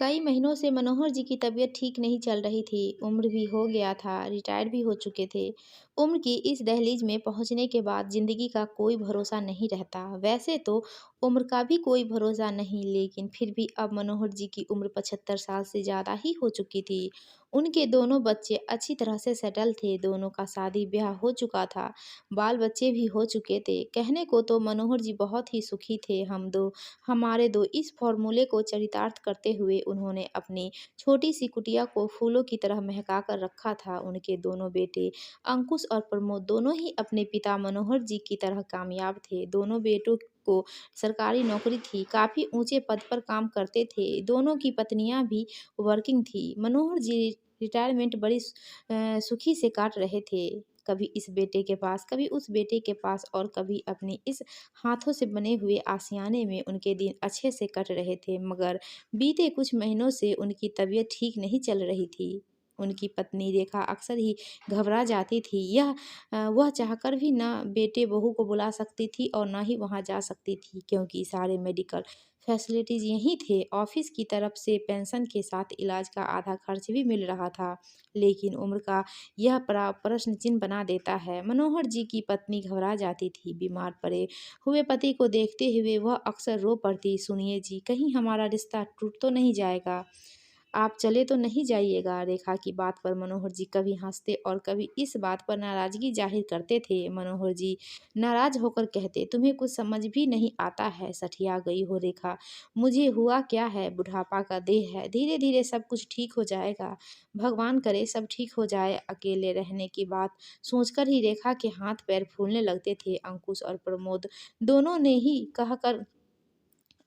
कई महीनों से मनोहर जी की तबीयत ठीक नहीं चल रही थी। उम्र भी हो गया था, रिटायर्ड भी हो चुके थे। उम्र की इस दहलीज में पहुंचने के बाद जिंदगी का कोई भरोसा नहीं रहता। वैसे तो उम्र का भी कोई भरोसा नहीं, लेकिन फिर भी अब मनोहर जी की उम्र 75 साल से ज़्यादा ही हो चुकी थी। उनके दोनों बच्चे अच्छी तरह से सेटल थे, दोनों का शादी ब्याह हो चुका था, बाल बच्चे भी हो चुके थे। कहने को तो मनोहर जी बहुत ही सुखी थे। हमारे दो इस फॉर्मूले को चरितार्थ करते हुए उन्होंने अपनी छोटी सी कुटिया को फूलों की तरह महका कर रखा था। उनके दोनों बेटे अंकुश और प्रमोद दोनों ही अपने पिता मनोहर जी की तरह कामयाब थे। दोनों बेटों को सरकारी नौकरी थी, काफ़ी ऊंचे पद पर काम करते थे। दोनों की पत्नियां भी वर्किंग थी। मनोहर जी रिटायरमेंट बड़ी सुखी से काट रहे थे। कभी इस बेटे के पास, कभी उस बेटे के पास और कभी अपनी इस हाथों से बने हुए आशियाने में उनके दिन अच्छे से कट रहे थे। मगर बीते कुछ महीनों से उनकी तबीयत ठीक नहीं चल रही थी। उनकी पत्नी रेखा अक्सर ही घबरा जाती थी। वह चाहकर भी ना बेटे बहू को बुला सकती थी और ना ही वहां जा सकती थी, क्योंकि सारे मेडिकल फैसिलिटीज यहीं थे। ऑफिस की तरफ से पेंशन के साथ इलाज का आधा खर्च भी मिल रहा था। लेकिन उम्र का यह प्रश्न चिन्ह बना देता है। मनोहर जी की पत्नी घबरा जाती थी। बीमार पड़े हुए पति को देखते हुए वह अक्सर रो पड़ती। सुनिए जी, कहीं हमारा रिश्ता टूट तो नहीं जाएगा? आप चले तो नहीं जाइएगा? रेखा की बात पर मनोहर जी कभी हंसते और कभी इस बात पर नाराजगी जाहिर करते थे। मनोहर जी नाराज होकर कहते, तुम्हें कुछ समझ भी नहीं आता है। सठिया गई हो रेखा। मुझे हुआ क्या है? बुढ़ापा का देह है, धीरे धीरे सब कुछ ठीक हो जाएगा। भगवान करे सब ठीक हो जाए। अकेले रहने की बात सोचकर ही रेखा के हाथ पैर फूलने लगते थे। अंकुश और प्रमोद दोनों ने ही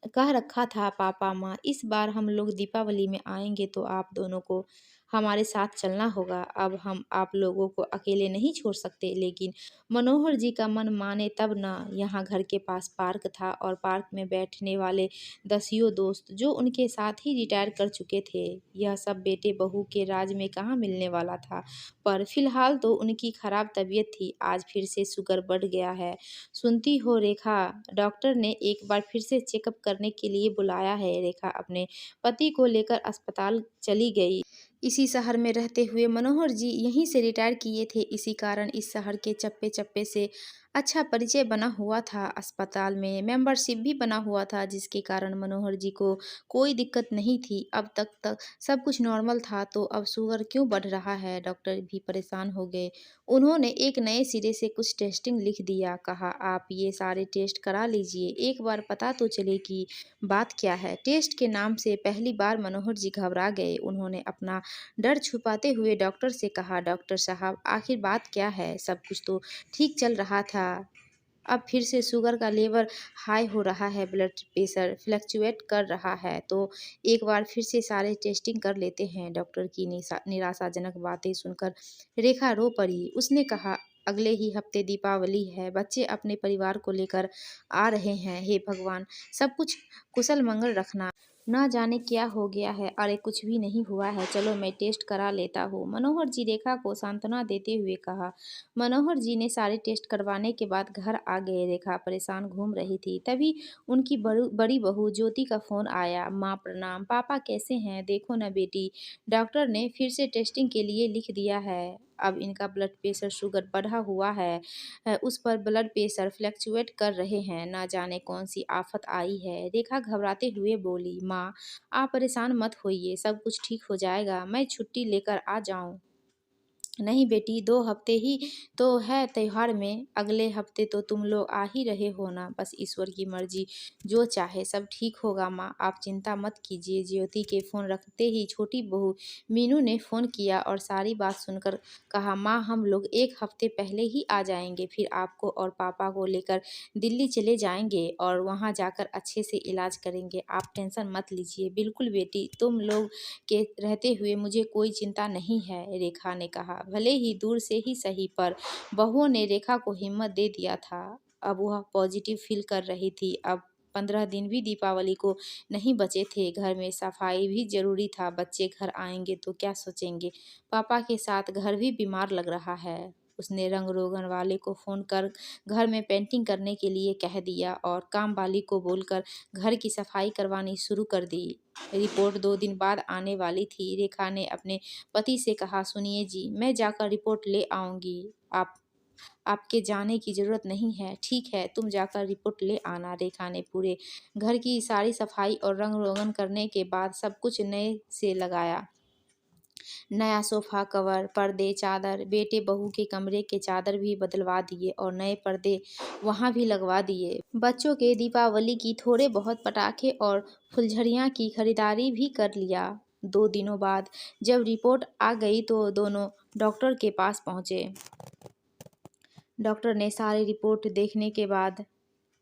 कह रखा था, पापा माँ इस बार हम लोग दीपावली में आएंगे तो आप दोनों को हमारे साथ चलना होगा। अब हम आप लोगों को अकेले नहीं छोड़ सकते। लेकिन मनोहर जी का मन माने तब ना। यहाँ घर के पास पार्क था और पार्क में बैठने वाले दसियों दोस्त जो उनके साथ ही रिटायर कर चुके थे। यह सब बेटे बहू के राज में कहाँ मिलने वाला था। पर फिलहाल तो उनकी खराब तबीयत थी। आज फिर से शुगर बढ़ गया है। सुनती हो रेखा, डॉक्टर ने एक बार फिर से चेकअप करने के लिए बुलाया है। रेखा अपने पति को लेकर अस्पताल चली गई। इसी शहर में रहते हुए मनोहर जी यहीं से रिटायर किए थे। इसी कारण इस शहर के चप्पे चप्पे से अच्छा परिचय बना हुआ था। अस्पताल में मेंबरशिप भी बना हुआ था, जिसके कारण मनोहर जी को कोई दिक्कत नहीं थी। अब तक सब कुछ नॉर्मल था, तो अब शुगर क्यों बढ़ रहा है? डॉक्टर भी परेशान हो गए। उन्होंने एक नए सिरे से कुछ टेस्टिंग लिख दिया। कहा, आप ये सारे टेस्ट करा लीजिए, एक बार पता तो चले कि बात क्या है। टेस्ट के नाम से पहली बार मनोहर जी घबरा गए। उन्होंने अपना डर छुपाते हुए डॉक्टर से कहा, डॉक्टर साहब आखिर बात क्या है? सब कुछ तो ठीक चल रहा था, अब फिर से शुगर का लेवल हाई हो रहा है, ब्लड प्रेशर फ्लक्चुएट कर रहा है, तो एक बार फिर से सारे टेस्टिंग कर लेते हैं। डॉक्टर की निराशाजनक बातें सुनकर रेखा रो पड़ी। उसने कहा, अगले ही हफ्ते दीपावली है, बच्चे अपने परिवार को लेकर आ रहे हैं। हे भगवान, सब कुछ कुशल मंगल रखना। ना जाने क्या हो गया है। अरे कुछ भी नहीं हुआ है, चलो मैं टेस्ट करा लेता हूँ, मनोहर जी रेखा को सांत्वना देते हुए कहा। मनोहर जी ने सारे टेस्ट करवाने के बाद घर आ गए। रेखा परेशान घूम रही थी। तभी उनकी बड़ी बहू ज्योति का फोन आया। माँ प्रणाम। पापा कैसे हैं? देखो ना बेटी, डॉक्टर ने फिर से टेस्टिंग के लिए लिख दिया है। अब इनका ब्लड प्रेशर शुगर बढ़ा हुआ है, उस पर ब्लड प्रेशर फ्लक्चुएट कर रहे हैं। ना जाने कौन सी आफत आई है। रेखा घबराते हुए बोली, माँ आप परेशान मत होइए, सब कुछ ठीक हो जाएगा, मैं छुट्टी लेकर आ जाऊँ? नहीं बेटी, 2 हफ्ते ही तो है त्योहार में, अगले हफ्ते तो तुम लोग आ ही रहे हो ना। बस ईश्वर की मर्जी, जो चाहे सब ठीक होगा माँ, आप चिंता मत कीजिए। ज्योति के फ़ोन रखते ही छोटी बहू मीनू ने फ़ोन किया और सारी बात सुनकर कहा, माँ हम लोग 1 हफ्ते पहले ही आ जाएंगे, फिर आपको और पापा को लेकर दिल्ली चले जाएंगे और वहाँ जाकर अच्छे से इलाज करेंगे। आप टेंशन मत लीजिए। बिल्कुल बेटी, तुम लोग के रहते हुए मुझे कोई चिंता नहीं है, रेखा ने कहा। भले ही दूर से ही सही, पर बहुओं ने रेखा को हिम्मत दे दिया था। अब वह पॉजिटिव फील कर रही थी। अब 15 दिन भी दीपावली को नहीं बचे थे। घर में सफाई भी जरूरी था। बच्चे घर आएंगे तो क्या सोचेंगे? पापा के साथ घर भी बीमार लग रहा है। उसने रंग रोगन वाले को फ़ोन कर घर में पेंटिंग करने के लिए कह दिया और काम वाली को बोलकर घर की सफाई करवानी शुरू कर दी। रिपोर्ट 2 दिन बाद आने वाली थी। रेखा ने अपने पति से कहा, सुनिए जी, मैं जाकर रिपोर्ट ले आऊंगी। आपके जाने की ज़रूरत नहीं है। ठीक है, तुम जाकर रिपोर्ट ले आना। रेखा ने पूरे घर की सारी सफाई और रंग रोगन करने के बाद सब कुछ नए से लगाया। नया सोफ़ा कवर, पर्दे, चादर, बेटे बहू के कमरे के चादर भी बदलवा दिए और नए पर्दे वहाँ भी लगवा दिए। बच्चों के दीपावली की थोड़े बहुत पटाखे और फुलझड़ियाँ की खरीदारी भी कर लिया। 2 दिनों बाद जब रिपोर्ट आ गई तो दोनों डॉक्टर के पास पहुँचे। डॉक्टर ने सारी रिपोर्ट देखने के बाद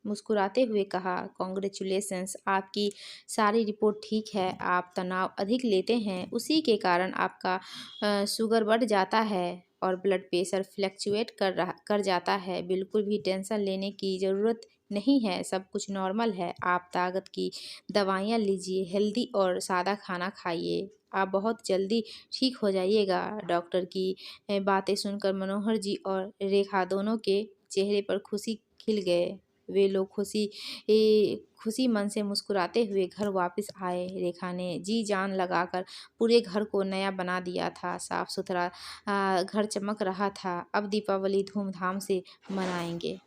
मुस्कुराते हुए कहा, कॉन्ग्रेचुलेशंस, आपकी सारी रिपोर्ट ठीक है। आप तनाव अधिक लेते हैं, उसी के कारण आपका शुगर बढ़ जाता है और ब्लड प्रेशर फ्लक्चुएट कर जाता है। बिल्कुल भी टेंशन लेने की ज़रूरत नहीं है, सब कुछ नॉर्मल है। आप ताकत की दवाइयाँ लीजिए, हेल्दी और सादा खाना खाइए, आप बहुत जल्दी ठीक हो जाइएगा। डॉक्टर की बातें सुनकर मनोहर जी और रेखा दोनों के चेहरे पर खुशी खिल गए। वे लोग खुशी मन से मुस्कुराते हुए घर वापस आए। रेखा ने जी जान लगाकर पूरे घर को नया बना दिया था। साफ सुथरा घर चमक रहा था। अब दीपावली धूमधाम से मनाएंगे।